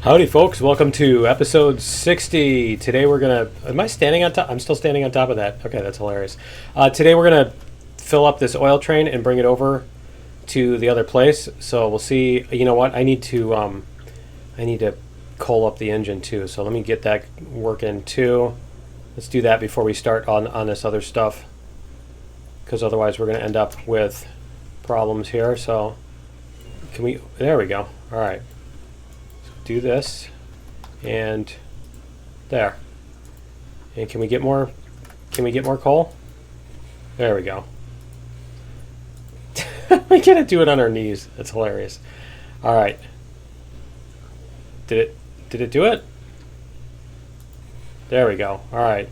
Howdy folks, welcome to episode 60. Today we're gonna, am I standing on top? I'm still standing on top of that. Okay, that's hilarious. Today we're gonna fill up this oil train and bring it over to the other place. So we'll see, you know what, I need to coal up the engine too. So let me get that working too. Let's do that before we start on this other stuff, because otherwise we're gonna end up with problems here. So can we, there we go. All right. Do this and there. And can we get more coal? There we go. We gotta do it on our knees. That's hilarious. All right. Did it do it? There we go. All right.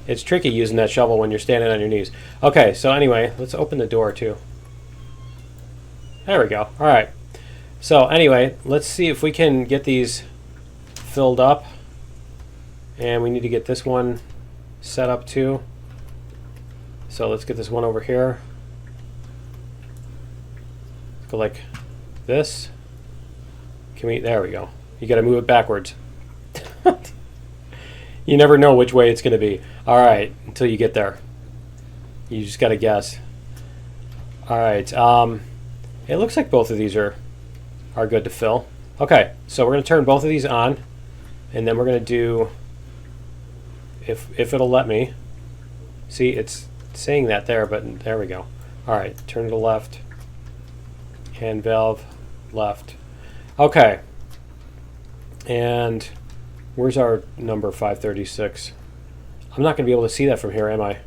It's tricky using that shovel when you're standing on your knees. Okay, so anyway, let's open the door too. There we go. All right. So anyway, let's see if we can get these filled up. And we need to get this one set up too. So let's get this one over here. Let's go like this. Can we, there we go. You gotta move it backwards. You never know which way it's gonna be. All right, until you get there. You just gotta guess. All right, it looks like both of these are good to fill. Okay, so we're going to turn both of these on, and then we're going to do, if it'll let me. See, it's saying that there, but there we go. All right, turn to the left, hand valve, left. Okay, and where's our number 536? I'm not going to be able to see that from here, am I?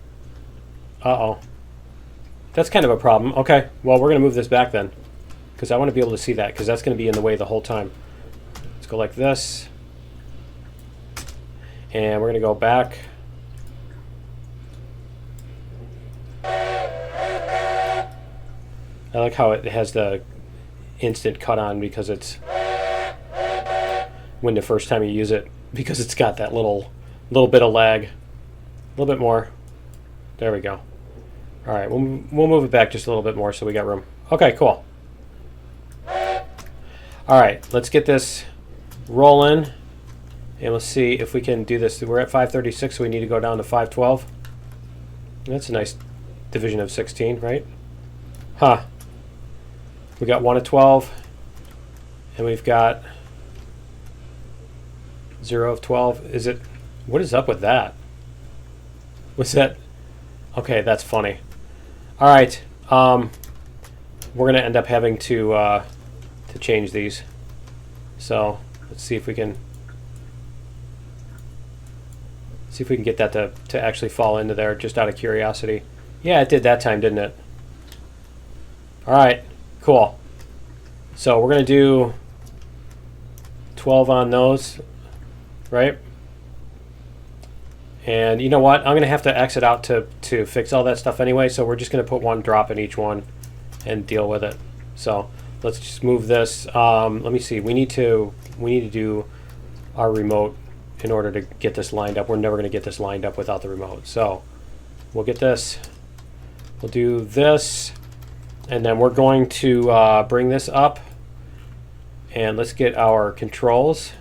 Uh-oh. That's kind of a problem. Okay, well, we're going to move this back then, because I want to be able to see that, because that's going to be in the way the whole time. Let's go like this. And we're going to go back. I like how it has the instant cut on, because it's when the first time you use it, because it's got that little bit of lag. A little bit more. There we go. All right, we'll move it back just a little bit more so we got room. Okay, cool. All right, let's get this rolling, and we'll see if we can do this. We're at 536, so we need to go down to 512. That's a nice division of 16, right? Huh. We got 1 of 12, and we've got 0 of 12. Is it? What is up with that? What's that? Okay, that's funny. All right, we're gonna end up having to change these. So let's see if we can get that to actually fall into there, just out of curiosity. Yeah, it did that time, didn't it? All right, cool. So we're gonna do 12 on those, right? And you know what? I'm gonna have to exit out to fix all that stuff anyway, so we're just gonna put one drop in each one and deal with it. So let's just move this. Let me see. We need to do our remote in order to get this lined up. We're never going to get this lined up without the remote. So we'll get this. We'll do this, and then we're going to bring this up, and let's get our controls.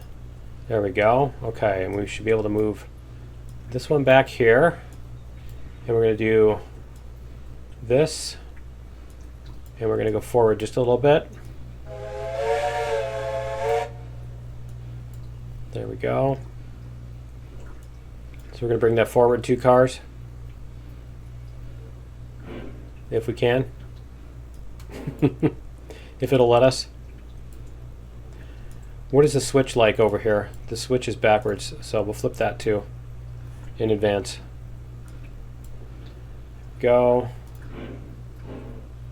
There we go. Okay, and we should be able to move this one back here, and we're going to do this. And we're going to go forward just a little bit. There we go. So we're going to bring that forward 2 cars, if we can. If it'll let us. What is the switch like over here? The switch is backwards, so we'll flip that too in advance. Go.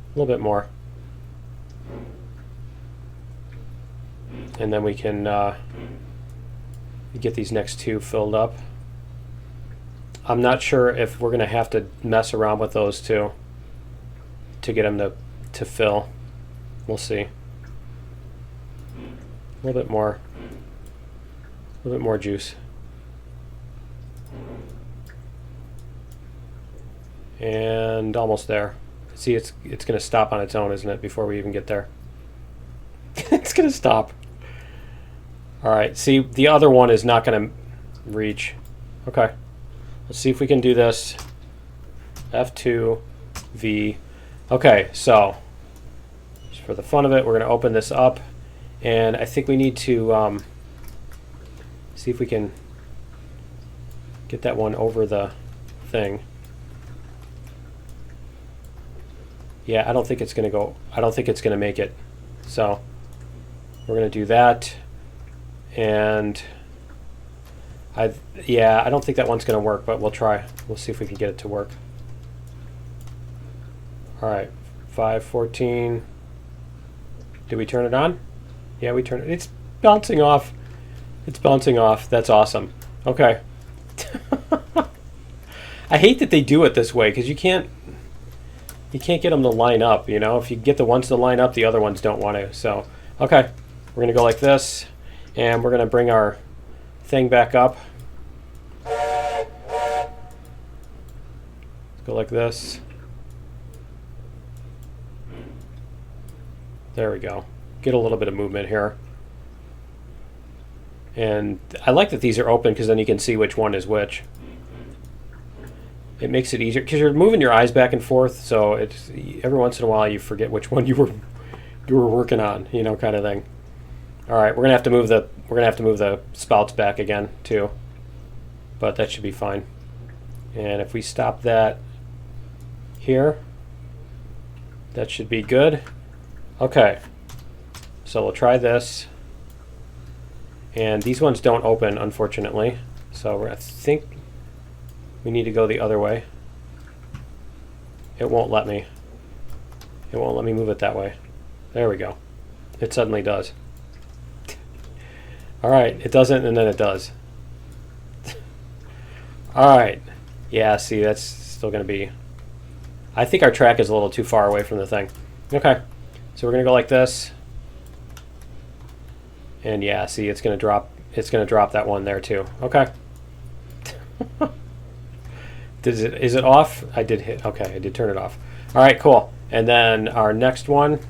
A little bit more, and then we can get these next 2 filled up. I'm not sure if we're going to have to mess around with those 2 to get them to fill. We'll see. A little bit more juice. And almost there. See, it's going to stop on its own, isn't it, before we even get there? It's going to stop. All right, see, the other one is not going to reach. Okay, let's see if we can do this. F2, V. Okay, so just for the fun of it, we're going to open this up, and I think we need to see if we can get that one over the thing. Yeah, I don't think it's going to go. I don't think it's going to make it. So we're going to do that. And I don't think that one's going to work, but we'll try. We'll see if we can get it to work. All right, 514. Did we turn it on? Yeah, we turned it. It's bouncing off. It's bouncing off. That's awesome. Okay. I hate that they do it this way because you can't get them to line up. You know, if you get the ones to line up, the other ones don't want to. So, okay, we're going to go like this. And we're going to bring our thing back up. Go like this. There we go. Get a little bit of movement here. And I like that these are open because then you can see which one is which. It makes it easier because you're moving your eyes back and forth, so it's every once in a while you forget which one you were working on, you know, kind of thing. All right, we're gonna have to move the spouts back again too, but that should be fine. And if we stop that here, that should be good. Okay, so we'll try this. And these ones don't open, unfortunately. So I think we need to go the other way. It won't let me. It won't let me move it that way. There we go. It suddenly does. All right, it doesn't, and then it does. All right. Yeah, see, that's still going to be... I think our track is a little too far away from the thing. Okay, so we're going to go like this. And yeah, see, it's going to drop. It's going to drop that one there too. Okay. Is it off? I did hit. Okay, I did turn it off. All right, cool. And then our next one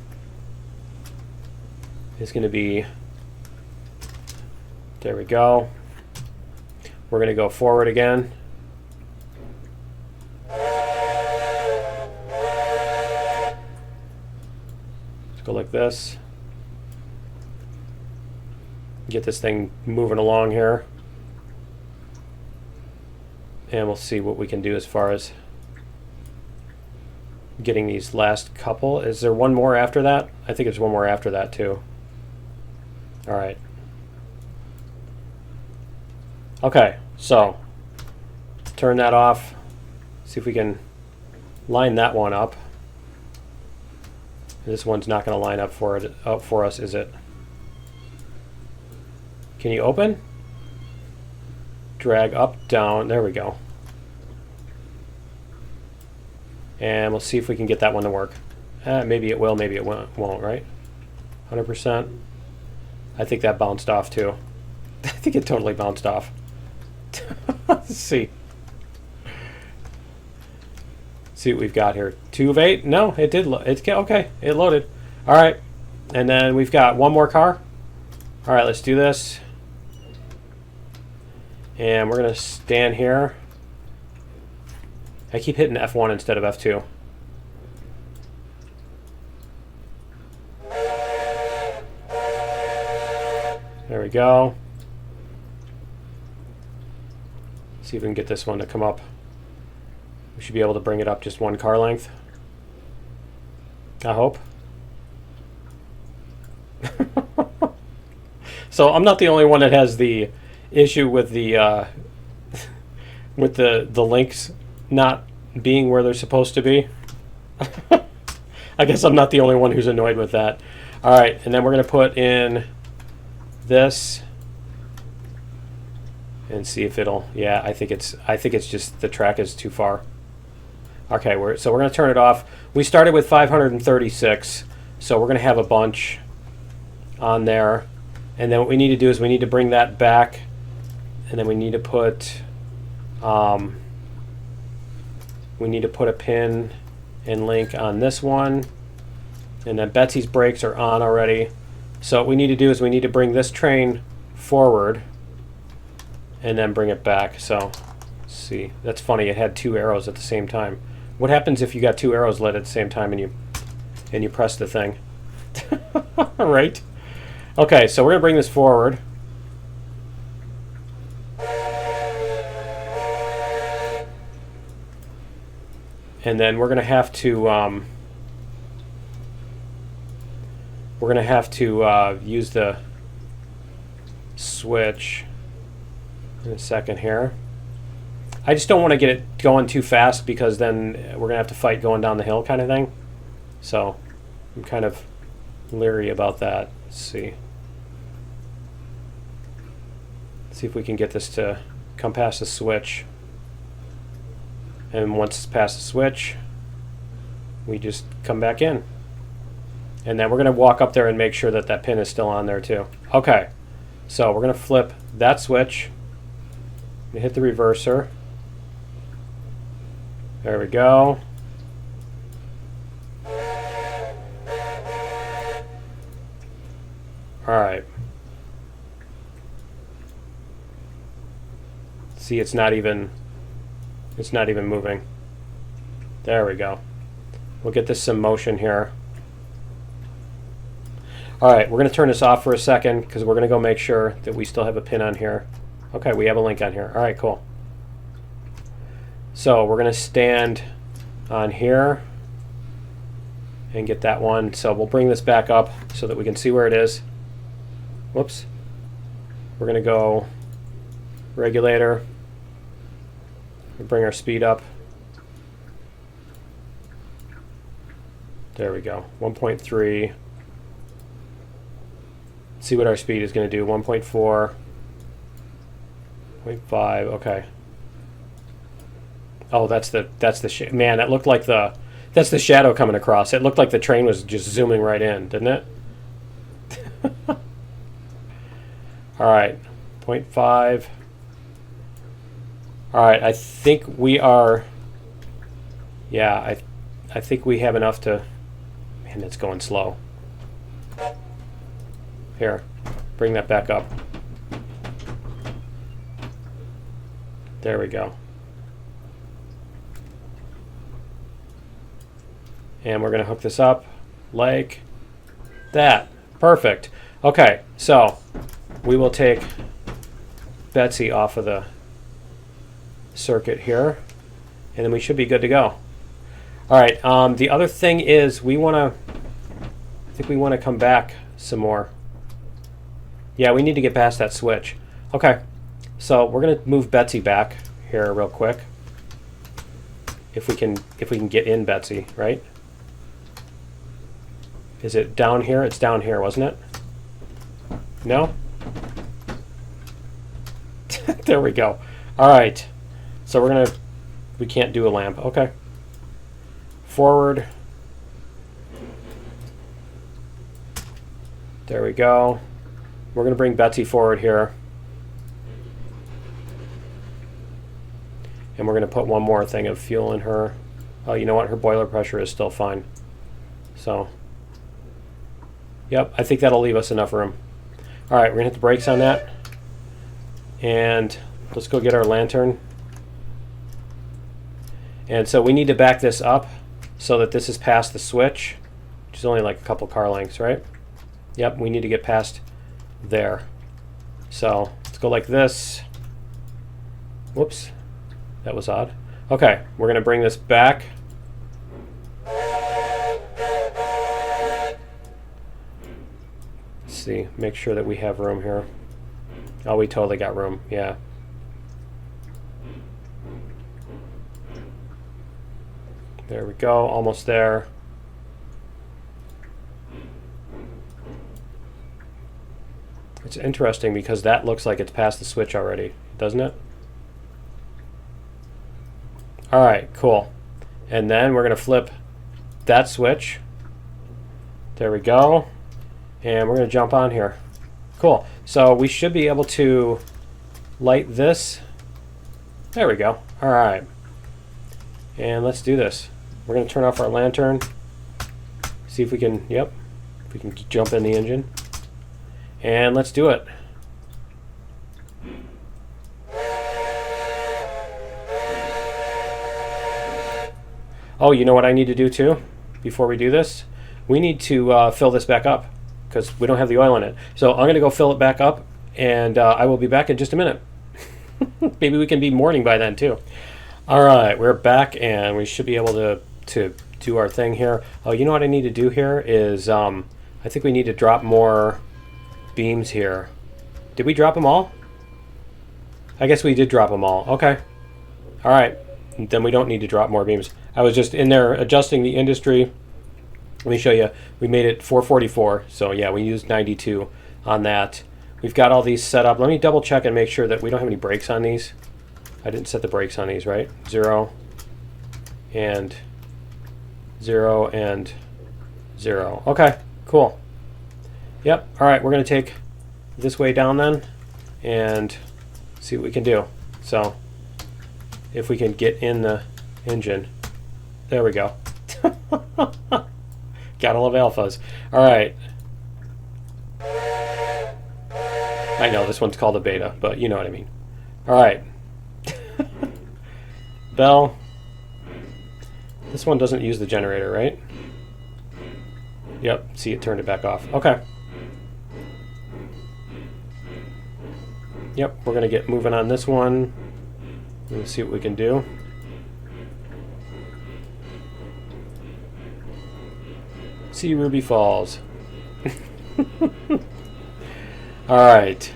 is going to be. There we go. We're going to go forward again. Let's go like this. Get this thing moving along here. And we'll see what we can do as far as getting these last couple. Is there one more after that? I think there's one more after that too. All right. Okay, so turn that off. See if we can line that one up. This one's not going to line up for us, is it? Can you open? Drag up, down. There we go. And we'll see if we can get that one to work. Maybe it will, maybe it won't, right? 100%. I think that bounced off too. I think it totally bounced off. Let's see. See what we've got here. 2 of 8. No, it did. Okay, it loaded. All right, and then we've got one more car. All right, let's do this. And we're gonna stand here. I keep hitting F1 instead of F2. There we go. See if we can get this one to come up. We should be able to bring it up just one car length. I hope. So I'm not the only one that has the issue with the links not being where they're supposed to be. I guess I'm not the only one who's annoyed with that. All right, and then we're going to put in this and see if it'll. Yeah, I think it's just the track is too far. Okay, so we're going to turn it off. We started with 536, so we're going to have a bunch on there. And then what we need to do is we need to bring that back, and then we need to put a pin and link on this one. And then Betsy's brakes are on already. So what we need to do is we need to bring this train forward and then bring it back. So let's see, that's funny, it had two arrows at the same time. What happens if you got two arrows lit at the same time and you press the thing? Right? Okay, so we're gonna bring this forward. And then we're gonna have to use the switch in a second here. I just don't want to get it going too fast because then we're gonna have to fight going down the hill kind of thing. So I'm kind of leery about that. Let's see. Let's see if we can get this to come past the switch. And once it's past the switch, we just come back in. And then we're going to walk up there and make sure that that pin is still on there too. Okay, so we're going to flip that switch. Hit the reverser. There we go. All right. See, it's not even moving. There we go. We'll get this some motion here. All right, we're going to turn this off for a second because we're going to go make sure that we still have a pin on here. Okay, we have a link on here. All right, cool. So we're going to stand on here and get that one. So we'll bring this back up so that we can see where it is. Whoops. We're going to go regulator. Bring our speed up. There we go. 1.3. See what our speed is going to do. 1.4. 0.5. Okay. Oh, that's the man. That looked like that's the shadow coming across. It looked like the train was just zooming right in, didn't it? All right. 0.5. All right, I think we are, yeah, I think we have enough to, man, it's going slow. Here, bring that back up. There we go. And we're going to hook this up like that. Perfect. Okay, so we will take Betsy off of the circuit here, and then we should be good to go. All right, the other thing is I think we want to come back some more. Yeah, we need to get past that switch. Okay, so we're going to move Betsy back here real quick. If we can get in Betsy, right? Is it down here? It's down here, wasn't it? No? There we go. All right. So we can't do a lamp. Okay. Forward. There we go. We're going to bring Betsy forward here. And we're going to put one more thing of fuel in her. Oh, you know what? Her boiler pressure is still fine. So, yep, I think that'll leave us enough room. All right, we're going to hit the brakes on that. And let's go get our lantern. And so we need to back this up so that this is past the switch, which is only like a couple car lengths, right? Yep, we need to get past there. So let's go like this. Whoops, that was odd. Okay, we're going to bring this back. Let's see, make sure that we have room here. Oh, we totally got room, yeah. There we go, almost there. It's interesting because that looks like it's past the switch already, doesn't it? All right, cool. And then we're going to flip that switch. There we go. And we're going to jump on here. Cool. So we should be able to light this. There we go. All right. And let's do this. We're going to turn off our lantern. See if we can, yep, if we can jump in the engine. And let's do it. Oh, you know what I need to do too? Before we do this, we need to fill this back up because we don't have the oil in it. So I'm going to go fill it back up, and I will be back in just a minute. Maybe we can be morning by then too. All right, we're back, and we should be able to do our thing here. Oh, you know what I need to do here is I think we need to drop more beams here. Did we drop them all? I guess we did drop them all. Okay. All right. Then we don't need to drop more beams. I was just in there adjusting the industry. Let me show you. We made it 444. So yeah, we used 92 on that. We've got all these set up. Let me double check and make sure that we don't have any brakes on these. I didn't set the brakes on these, right? 0 and 0 and 0. Okay, cool. Yep. All right, we're going to take this way down then and see what we can do. So if we can get in the engine. There we go. Gotta love alphas. All right. I know this one's called a beta, but you know what I mean. All right. Bell. This one doesn't use the generator, right? Yep. See, it turned it back off. Okay. Yep. We're gonna get moving on this one. Let's see what we can do. See Ruby Falls. All right.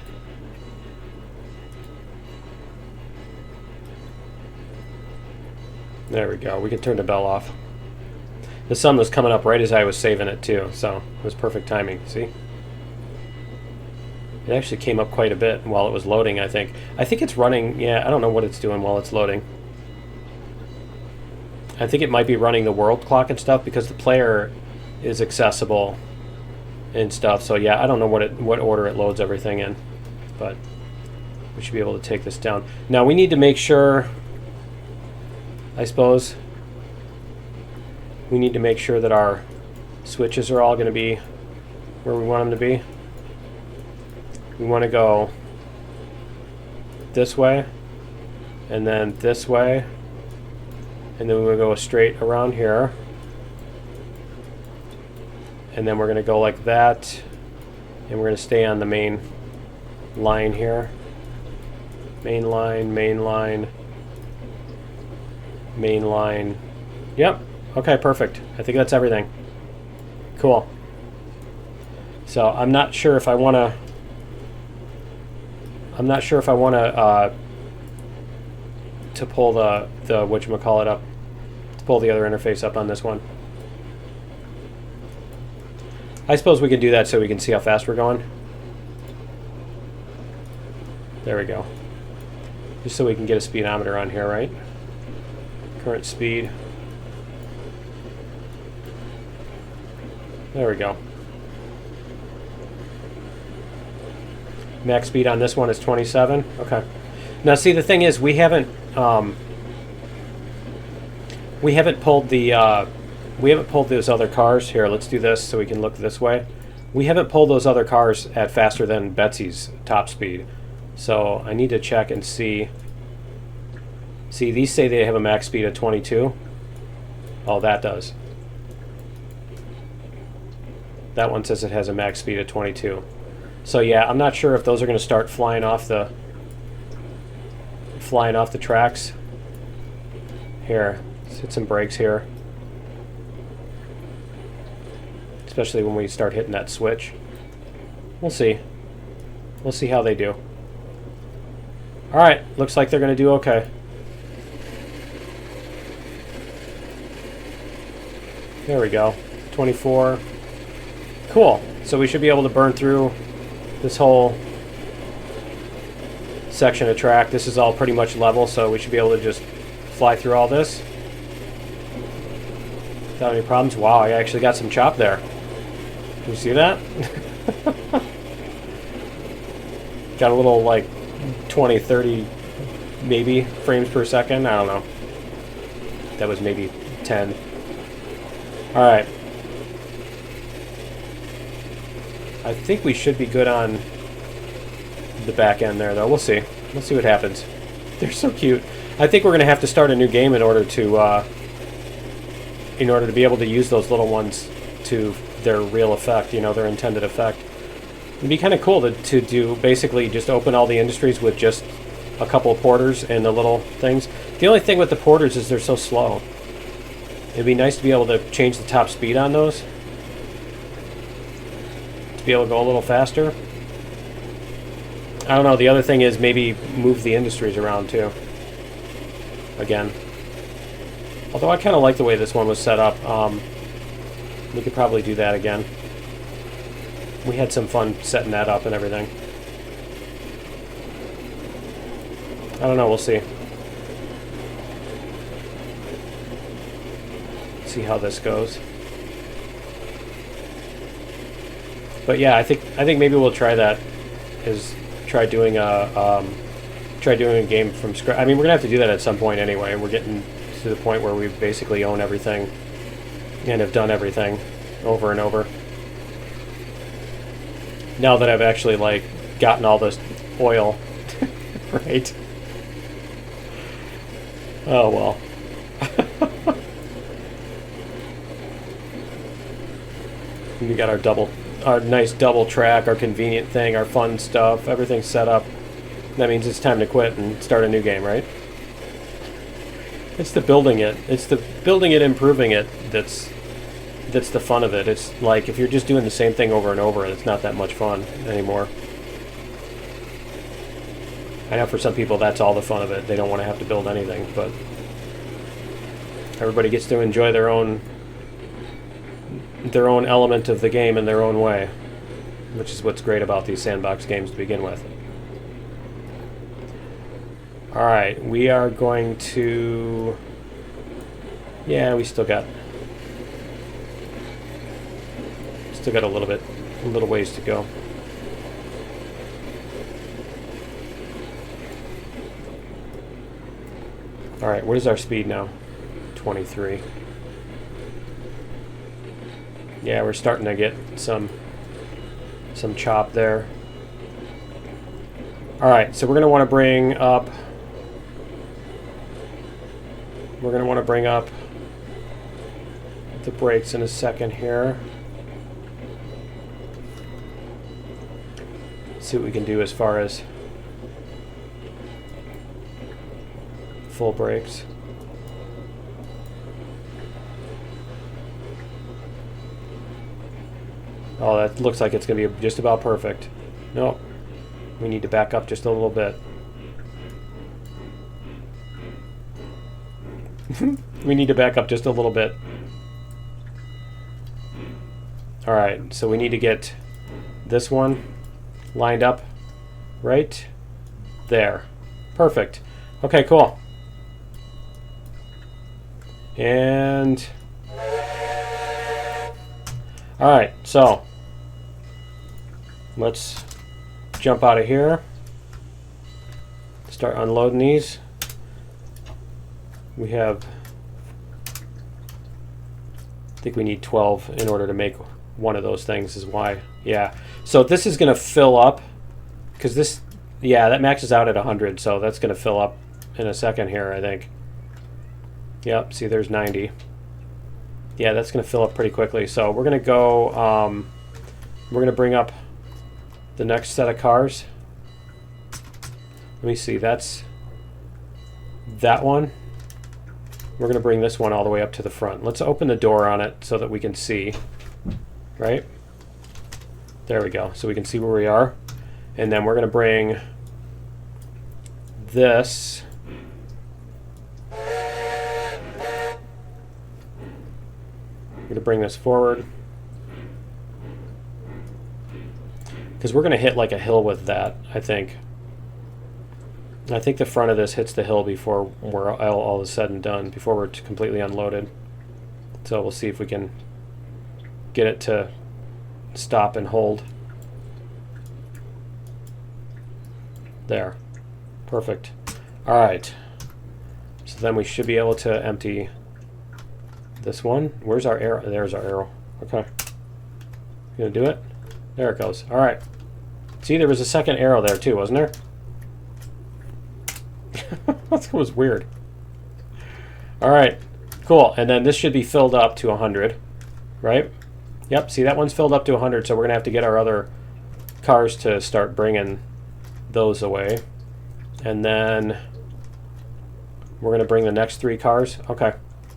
There we go. We can turn the bell off. The sun was coming up right as I was saving it too, so it was perfect timing. See? It actually came up quite a bit while it was loading, I think. I think it's running, yeah, I don't know what it's doing while it's loading. I think it might be running the world clock and stuff because the player is accessible and stuff. So yeah, I don't know what order it loads everything in, but we should be able to take this down. Now we need to make sure, I suppose, we need to make sure that our switches are all going to be where we want them to be. We want to go this way, and then this way, and then we're going to go straight around here, and then we're going to go like that, and we're going to stay on the main line here. Main line, main line, main line. Yep. Okay, perfect. I think that's everything. Cool. So I'm not sure if I want to. I'm not sure if I want to pull the whatchamacallit up, to pull the other interface up on this one. I suppose we can do that so we can see how fast we're going. There we go. Just so we can get a speedometer on here, right? Current speed. There we go. Max speed on this one is 27. Okay. Now, see, the thing is, we haven't pulled those other cars here. Let's do this so we can look this way. We haven't pulled those other cars at faster than Betsy's top speed. So I need to check and see. See, these say they have a max speed of 22. Oh, that does. That one says it has a max speed of 22. So yeah, I'm not sure if those are going to start flying off the tracks. Here, let's hit some brakes here. Especially when we start hitting that switch. We'll see. We'll see how they do. Alright, looks like they're going to do okay. There we go. 24. Cool. So we should be able to burn through this whole section of track. This is all pretty much level, so we should be able to just fly through all this without any problems. Wow, I actually got some chop there. Can you see that? Got a little, like, 20, 30, maybe, frames per second. I don't know. That was maybe 10. Alright. I think we should be good on the back end there, though. We'll see. We'll see what happens. They're so cute. I think we're going to have to start a new game in order to in order to be able to use those little ones to their real effect, you know, their intended effect. It'd be kind of cool to do basically just open all the industries with just a couple of porters and the little things. The only thing with the porters is they're so slow. It'd be nice to be able to change the top speed on those, to be able to go a little faster. I don't know, the other thing is maybe move the industries around too. Again. Although I kind of like the way this one was set up. We could probably do that again. We had some fun setting that up and everything. I don't know, we'll see. See how this goes. But yeah, I think maybe we'll try that. Is try doing a game from scratch. I mean, we're gonna have to do that at some point anyway. We're getting to the point where we basically own everything and have done everything over and over. Now that I've actually like gotten all this oil, right? Oh well. We got our nice double track, our convenient thing, our fun stuff, everything's set up. That means it's time to quit and start a new game, right? It's the building it. It's the building it, improving it that's the fun of it. It's like if you're just doing the same thing over and over, it's not that much fun anymore. I know for some people that's all the fun of it. They don't want to have to build anything, but everybody gets to enjoy their own element of the game in their own way, which is what's great about these sandbox games to begin with. Alright, we are going to... Yeah, we still got a little ways to go. Alright, what is our speed now? 23. Yeah, we're starting to get some chop there. Alright, so we're going to want to bring up... We're going to want to bring up the brakes in a second here. See what we can do as far as full brakes. Oh, that looks like it's going to be just about perfect. Nope. We need to back up just a little bit. We need to back up just a little bit. Alright, so we need to get this one lined up right there. Perfect. Okay, cool. And... Alright, so let's jump out of here. Start unloading these. We have... I think we need 12 in order to make one of those things is why. Yeah. So this is going to fill up because this, yeah, that maxes out at 100. So that's going to fill up in a second here, I think. Yep. See, there's 90. Yeah, that's going to fill up pretty quickly. So we're going to go, we're going to bring up the next set of cars. Let me see. That's that one. We're going to bring this one all the way up to the front. Let's open the door on it so that we can see. Right? There we go. So we can see where we are. And then we're going to bring this. We're going to bring this forward. Because we're going to hit like a hill with that, I think. I think the front of this hits the hill before we're all is said and done, before we're completely unloaded. So we'll see if we can get it to stop and hold. There. Perfect. Alright. So then we should be able to empty this one. Where's our arrow? There's our arrow. Okay. You gonna do it? There it goes. Alright. See, there was a second arrow there too, wasn't there? That was weird. Alright, Cool. And then this should be filled up to 100, right? Yep. See, that one's filled up to 100, so we're gonna have to get our other cars to start bringing those away, and then we're gonna bring the next 3 cars. Okay.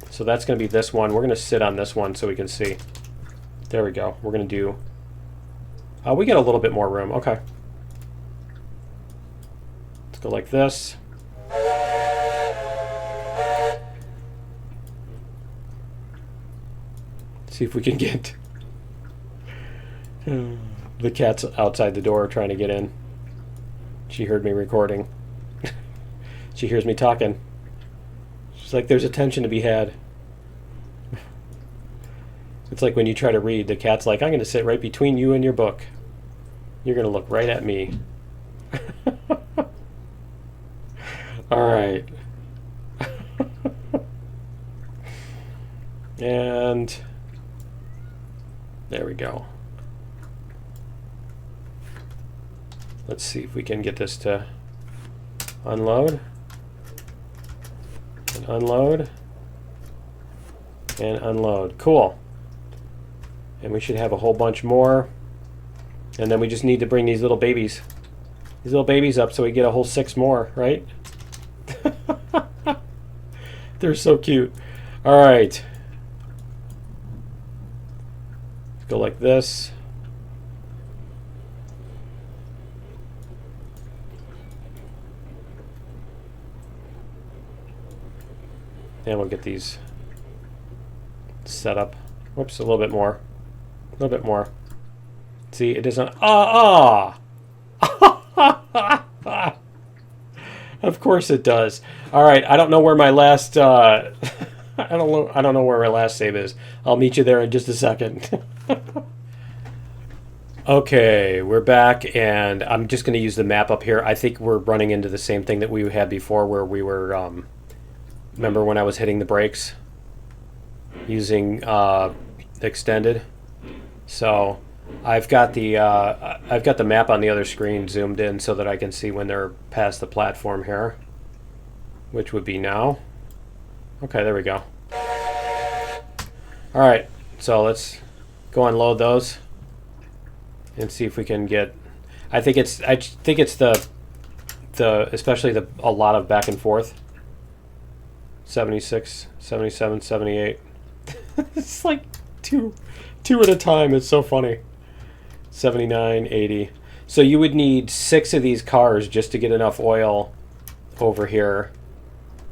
So that's gonna be this one. We're gonna sit on this one so we can see. There we go. We're gonna do. We get a little bit more room. Okay. Let's go like this. See if we can get the cat's outside the door trying to get in. She heard me recording. She hears me talking. She's like, there's attention to be had. It's like when you try to read, the cat's like, I'm going to sit right between you and your book. You're going to look right at me. All right. And there we go. Let's see if we can get this to unload. And unload. And unload. Cool. And we should have a whole bunch more. And then we just need to bring these little babies up so we get a whole 6 more, right? They're so cute. All right. Let's go like this. And we'll get these set up. Whoops, a little bit more. A little bit more. See, it doesn't. Of course it does. All right, I don't know where my last. I don't know where my last save is. I'll meet you there in just a second. Okay, we're back, and I'm just going to use the map up here. I think we're running into the same thing that we had before, where we were. Remember when I was hitting the brakes using extended? So I've got the map on the other screen zoomed in so that I can see when they're past the platform here, which would be now. Okay, there we go. All right, so let's go unload those and see if we can get. I think it's the especially a lot of back and forth. 76, 77, 78. It's like two at a time. It's so funny. 79, 80. So you would need 6 of these cars just to get enough oil over here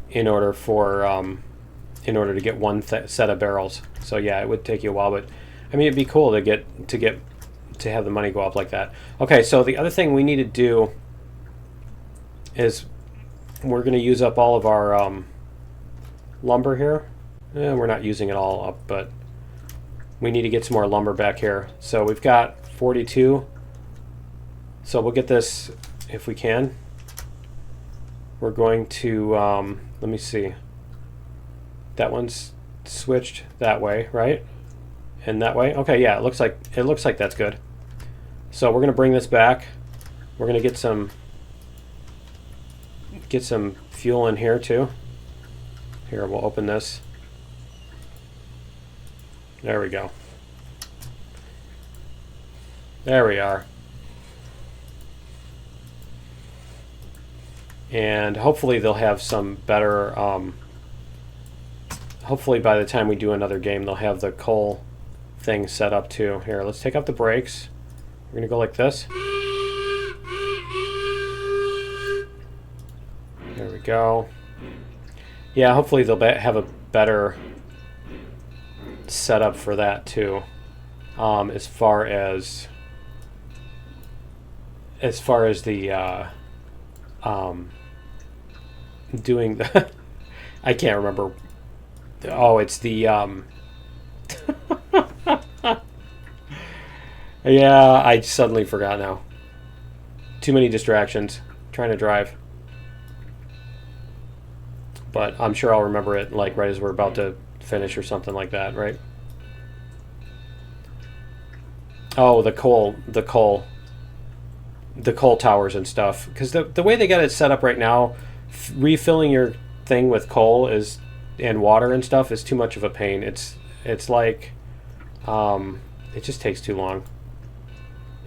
in order to get one set of barrels. So yeah, it would take you a while, but I mean, it'd be cool to have the money go up like that. Okay, so the other thing we need to do is we're going to use up all of our lumber here. We're not using it all up, but we need to get some more lumber back here. So we've got 42. So we'll get this if we can. We're going to let me see. That one's switched that way, right? And that way. Okay, yeah, it looks like that's good. So we're going to bring this back. We're going to get some fuel in here too. Here, we'll open this. There we go. There we are. And hopefully they'll have some better, hopefully by the time we do another game, they'll have the coal thing set up too. Here, let's take out the brakes. We're going to go like this. There we go. Yeah, hopefully they'll have a better setup for that too. As far as the doing the I can't remember. Oh, it's the yeah, I suddenly forgot now. Too many distractions trying to drive. But I'm sure I'll remember it like right as we're about to finish or something like that, right? Oh, the coal towers and stuff. Because the way they got it set up right now, refilling your thing with coal is and water and stuff is too much of a pain. It's like it just takes too long,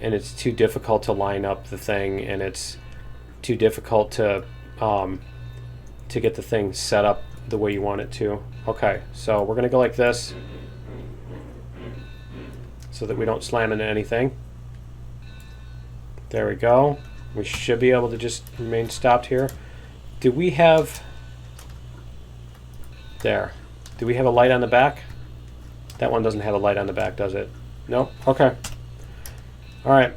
and it's too difficult to line up the thing, and it's too difficult to get the thing set up the way you want it to. Okay, so we're gonna go like this so that we don't slam into anything. There we go. We should be able to just remain stopped here. Do we have... There. Do we have a light on the back? That one doesn't have a light on the back, does it? Nope. Okay. Alright.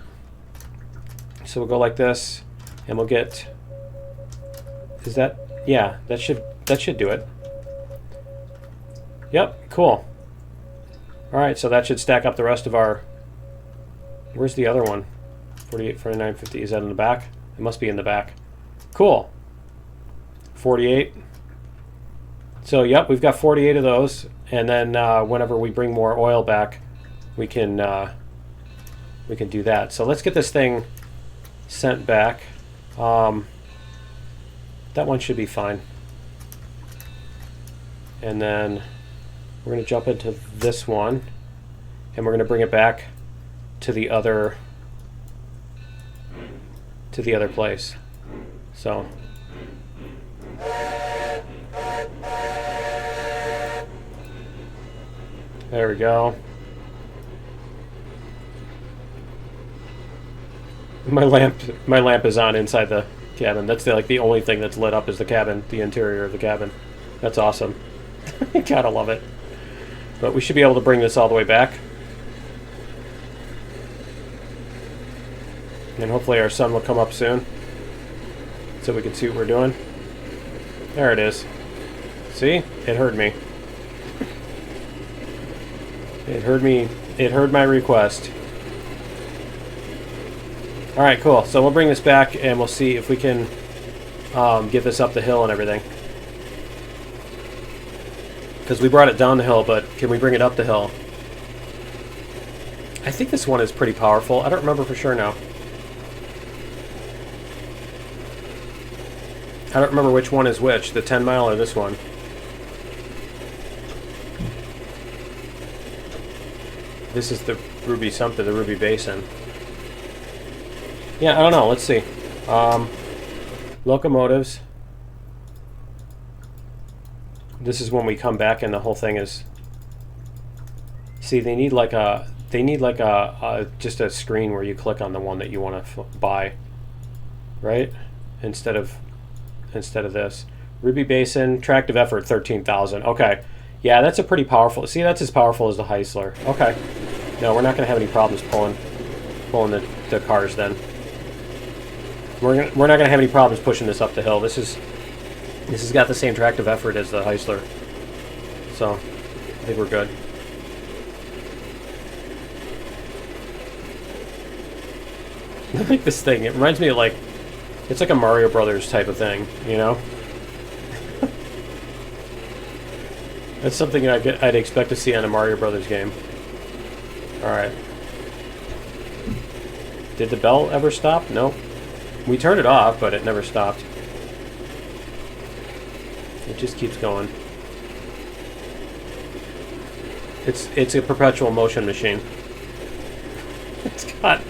So we'll go like this, and we'll get... Is that... Yeah, that should do it. Yep, cool. Alright, so that should stack up the rest of our... Where's the other one? 48, 49, 50. Is that in the back? It must be in the back. Cool. 48. So, yep, we've got 48 of those. And then whenever we bring more oil back, we can do that. So let's get this thing sent back. That one should be fine. And then we're going to jump into this one, and we're going to bring it back to the other place. So there we go. My lamp is on inside the cabin. That's the only thing that's lit up is the cabin, the interior of the cabin. That's awesome. Gotta love it. But we should be able to bring this all the way back. And hopefully our sun will come up soon so we can see what we're doing. There it is. See? It heard me. It heard me. It heard my request. Alright, cool. So we'll bring this back and we'll see if we can get this up the hill and everything. Because we brought it down the hill, but can we bring it up the hill? I think this one is pretty powerful. I don't remember for sure now. I don't remember which one is which, the 10 mile or this one. This is the Ruby something, the Ruby Basin. Yeah, I don't know. Let's see. Locomotives. This is when we come back and the whole thing is... See, they need like a just a screen where you click on the one that you want to buy, right? Instead of this. Ruby Basin, tractive effort 13,000. Okay, yeah, that's a pretty powerful. See, that's as powerful as the Heisler. Okay, no, we're not going to have any problems pulling the cars then. We're not going to have any problems pushing this up the hill. This has got the same tractive effort as the Heisler, so I think we're good. I like this thing. It reminds me of it's like a Mario Brothers type of thing, you know? That's something I'd expect to see on a Mario Brothers game. Alright. Did the bell ever stop? Nope. We turned it off, but it never stopped. It just keeps going. It's a perpetual motion machine. It's got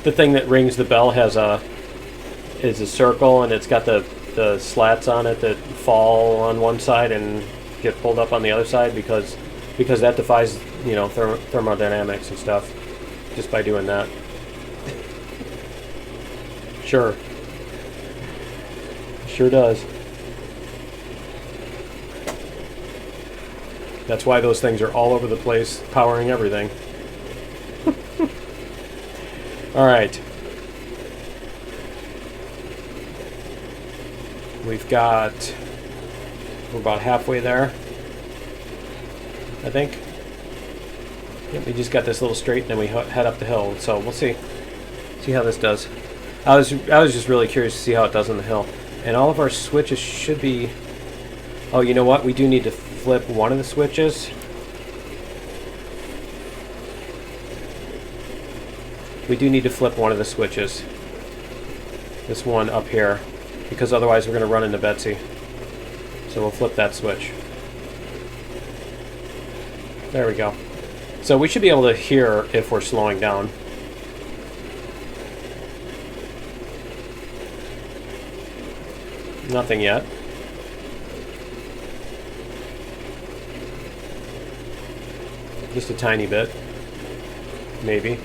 the thing that rings the bell is a circle, and it's got the slats on it that fall on one side and get pulled up on the other side because that defies, you know, thermodynamics and stuff just by doing that. Sure does. That's why those things are all over the place, powering everything. All right. We're about halfway there, I think. Yep, we just got this little straight, and then we head up the hill. So we'll see how this does. I was just really curious to see how it does on the hill. And all of our switches should be... Oh, you know what? We do need to flip one of the switches. We do need to flip one of the switches. This one up here. Because otherwise we're going to run into Betsy. So we'll flip that switch. There we go. So we should be able to hear if we're slowing down. Nothing yet. Just a tiny bit. Maybe.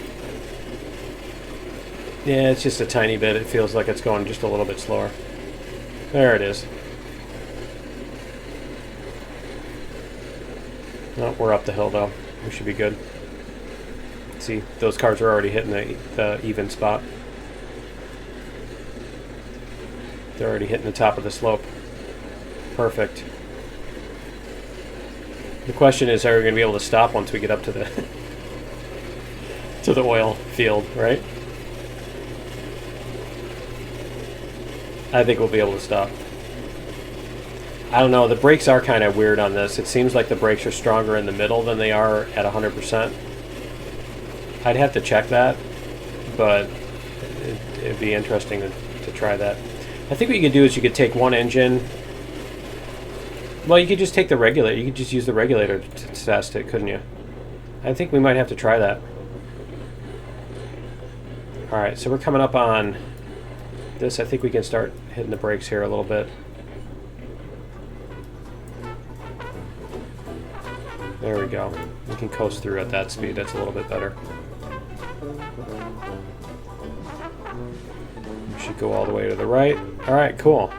Yeah, it's just a tiny bit. It feels like it's going just a little bit slower. There it is. Oh, we're up the hill though. We should be good. See, those cars are already hitting the even spot. They're already hitting the top of the slope. Perfect. The question is, are we going to be able to stop once we get up to the to the oil field, right? I think we'll be able to stop. I don't know, the brakes are kind of weird on this. It seems like the brakes are stronger in the middle than they are at 100%. I'd have to check that, but it'd be interesting to try that. I think what you could do is you could take one engine. Well, you could just take the regulator. You could just use the regulator to test it, couldn't you? I think we might have to try that. Alright, so we're coming up on this. I think we can start hitting the brakes here a little bit. There we go. We can coast through at that speed. That's a little bit better. We should go all the way to the right. Alright, cool.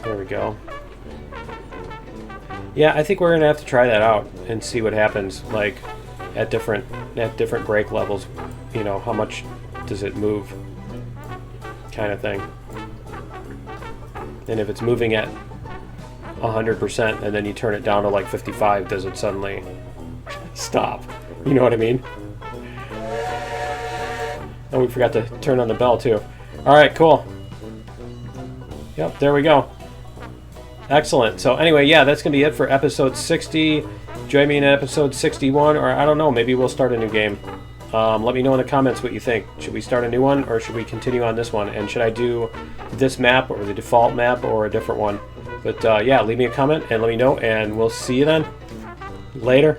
There we go. Yeah, I think we're gonna have to try that out and see what happens, like at different brake levels. You know, how much does it move, kind of thing. And if it's moving at 100% and then you turn it down to like 55, does it suddenly stop? You know what I mean? And we forgot to turn on the bell too. All right, cool. Yep, there we go. Excellent. So anyway, yeah, that's going to be it for episode 60. Join me in episode 61, or I don't know, maybe we'll start a new game. Let me know in the comments what you think. Should we start a new one, or should we continue on this one? And should I do this map, or the default map, or a different one? But yeah, leave me a comment and let me know, and we'll see you then. Later.